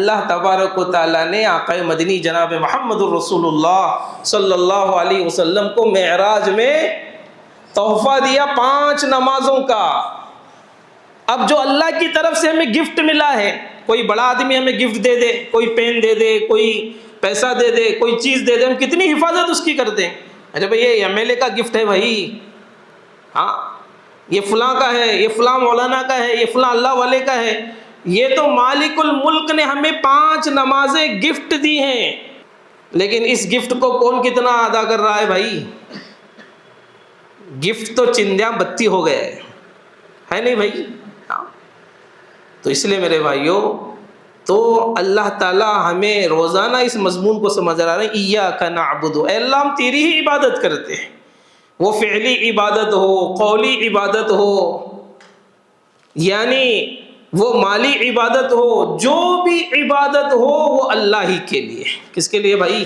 اللہ تبارک و تعالیٰ نے آقا مدنی جناب محمد الرسول اللہ صلی اللہ علیہ وسلم کو معراج میں تحفہ دیا 5 نمازوں کا۔ اب جو اللہ کی طرف سے ہمیں گفٹ ملا ہے، کوئی بڑا آدمی ہمیں گفٹ دے دے، کوئی پین دے دے، کوئی پیسہ دے دے، کوئی چیز دے دے، ہم کتنی حفاظت اس کی کرتے ہیں۔ اچھا بھائی یہ ایم ایل اے کا گفٹ ہے بھائی، ہاں یہ فلاں کا ہے، یہ فلاں مولانا کا ہے، یہ فلاں اللہ والے کا ہے۔ یہ تو مالک الملک نے ہمیں 5 نمازیں گفٹ دی ہیں، لیکن اس گفٹ کو کون کتنا ادا کر رہا ہے بھائی؟ گفٹ تو چندیاں بتی ہو گئے ہے نہیں بھائی؟ تو اس لیے میرے بھائیوں، تو اللہ تعالیٰ ہمیں روزانہ اس مضمون کو سمجھ رہا ہے، ایاک نعبد، اے اللہ ہم تیری ہی عبادت کرتے ہیں، وہ فعلی عبادت ہو، قولی عبادت ہو، یعنی وہ مالی عبادت ہو، جو بھی عبادت ہو وہ اللہ ہی کے لیے۔ کس کے لیے بھائی؟